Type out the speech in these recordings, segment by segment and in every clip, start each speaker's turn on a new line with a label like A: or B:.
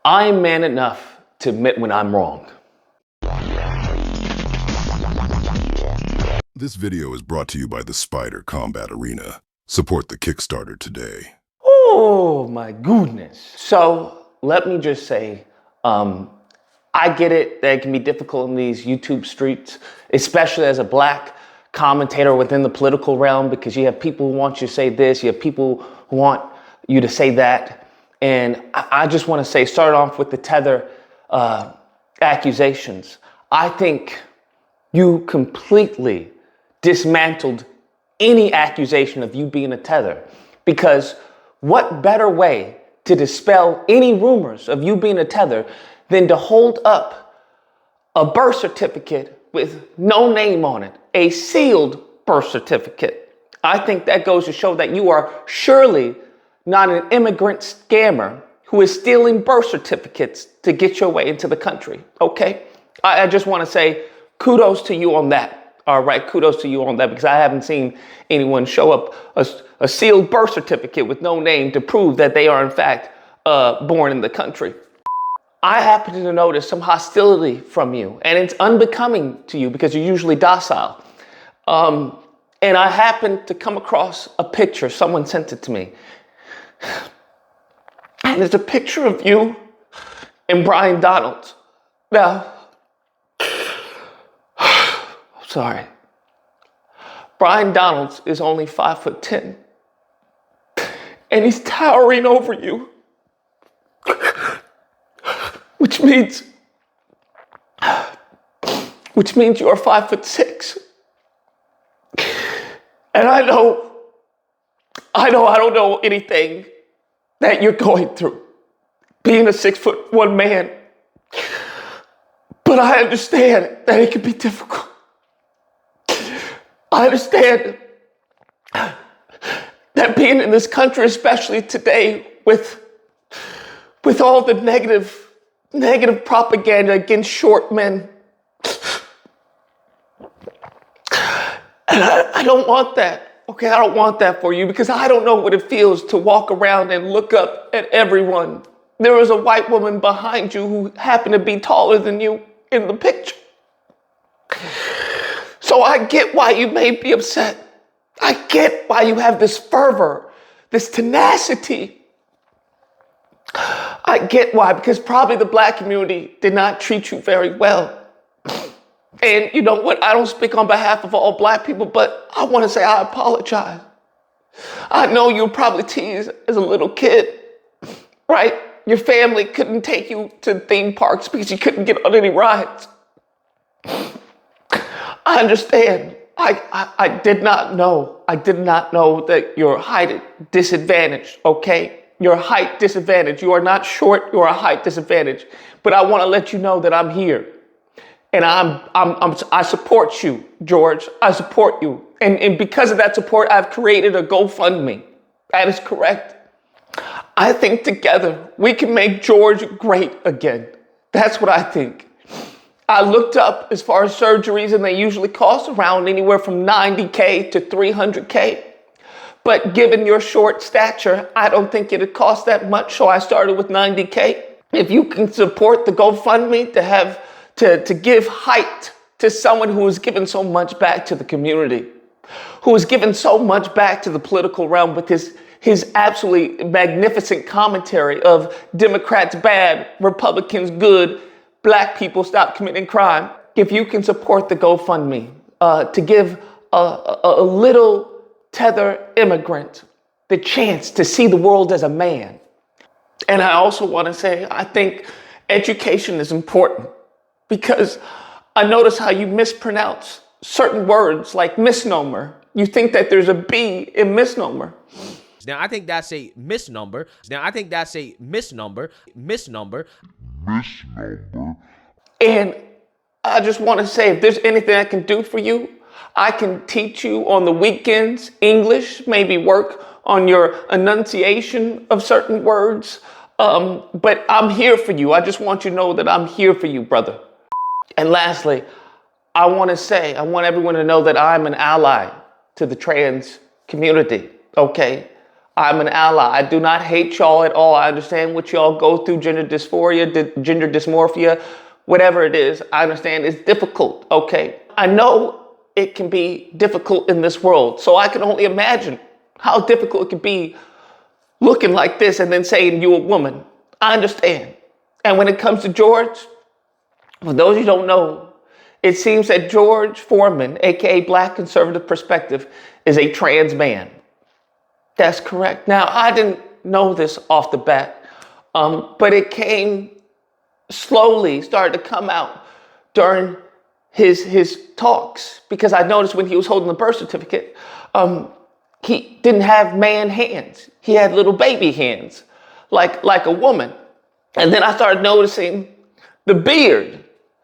A: I'm man enough to admit when I'm wrong.
B: This video is brought to you by the Spider Combat Arena. Support the Kickstarter today.
A: Oh my goodness. So let me just say, I get it that it can be difficult in these YouTube streets, especially as a black commentator within the political realm, because you have people who want you to say this, you have people who want you to say that. And I just want to say, start off with the tether accusations. I think you completely dismantled any accusation of you being a tether, because what better way to dispel any rumors of you being a tether than to hold up a birth certificate with no name on it, a sealed birth certificate. I think that goes to show that you are surely not an immigrant scammer who is stealing birth certificates to get your way into the country, okay? I just want to say kudos to you on that. All right, kudos to you on that, because I haven't seen anyone show up a sealed birth certificate with no name to prove that they are in fact born in the country. I happen to notice some hostility from you, and it's unbecoming to you because you're usually docile. And I happened to come across a picture. Someone sent it to me. And it's a picture of you and Brian Donald. Now, sorry. Brian Donalds is only 5'10", and he's towering over you, which means you are 5'6". And I don't know anything that you're going through, being a 6'1" man, but I understand that it can be difficult. I understand that being in this country, especially today, with all the negative propaganda against short men, and I don't want that. Okay, I don't want that for you, because I don't know what it feels to walk around and look up at everyone. There was a white woman behind you who happened to be taller than you in the picture. So I get why you may be upset. I get why you have this fervor, this tenacity. I get why, because probably the black community did not treat you very well. And you know what? I don't speak on behalf of all black people, but I want to say I apologize. I know you were probably teased as a little kid, right? Your family couldn't take you to theme parks because you couldn't get on any rides. I understand. I did not know. I did not know that your height disadvantage, okay? Your height disadvantage. You are not short, you are a height disadvantage. But I want to let you know that I'm here. And I support you, George. I support you. And because of that support, I've created a GoFundMe. That is correct. I think together we can make George great again. That's what I think. I looked up as far as surgeries, and they usually cost around anywhere from $90K to $300K. But given your short stature, I don't think it'd cost that much. So I started with $90K. If you can support the GoFundMe to give height to someone who has given so much back to the community, who has given so much back to the political realm with his absolutely magnificent commentary of Democrats bad, Republicans good, black people stop committing crime. If you can support the GoFundMe to give a little tether immigrant the chance to see the world as a man. And I also want to say, I think education is important, because I notice how you mispronounce certain words like misnomer. You think that there's a B in misnomer.
C: Now, I think that's a misnomer.
A: And I just want to say, if there's anything I can do for you, I can teach you on the weekends English, maybe work on your enunciation of certain words. But I'm here for you. I just want you to know that I'm here for you, brother. And lastly, I want everyone to know that I'm an ally to the trans community, okay? I'm an ally. I do not hate y'all at all. I understand what y'all go through, gender dysphoria, gender dysmorphia, whatever it is. I understand it's difficult, okay? I know it can be difficult in this world, so I can only imagine how difficult it can be looking like this and then saying you a woman. I understand. And when it comes to George, for those who don't know, it seems that George Foreman, aka Black Conservative Perspective, is a trans man. That's correct. Now, I didn't know this off the bat, but it came slowly, started to come out during his talks, because I noticed when he was holding the birth certificate, he didn't have man hands. He had little baby hands, like a woman. And then I started noticing the beard.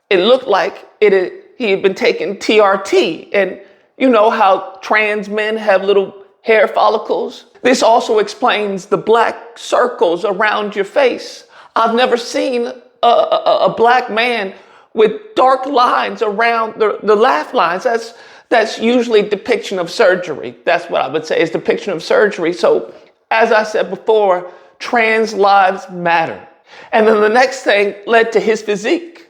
A: It looked like he had been taking TRT. And you know how trans men have little hair follicles? This also explains the black circles around your face. I've never seen a black man with dark lines around the laugh lines. That's usually depiction of surgery. That's what I would say is depiction of surgery. So as I said before, trans lives matter. And then the next thing led to his physique.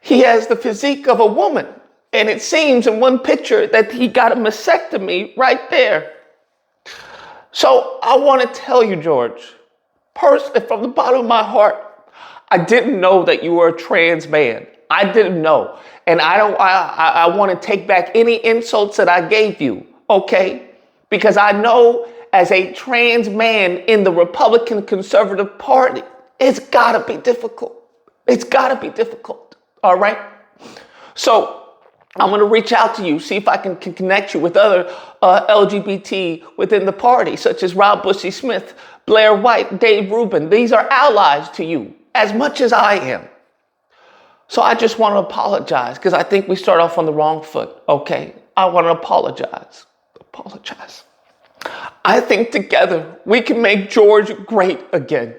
A: He has the physique of a woman. And it seems in one picture that he got a mastectomy right there. So I want to tell you, George, personally, from the bottom of my heart, I didn't know that you were a trans man. I didn't know. And I want to take back any insults that I gave you, okay? Because I know as a trans man in the Republican Conservative Party, it's gotta be difficult. It's gotta be difficult, all right? So I'm gonna reach out to you, see if I can connect you with other LGBT within the party, such as Rob Bushy Smith, Blair White, Dave Rubin. These are allies to you as much as I am. So I just want to apologize because I think we start off on the wrong foot, okay? I want to apologize. I think together we can make George great again.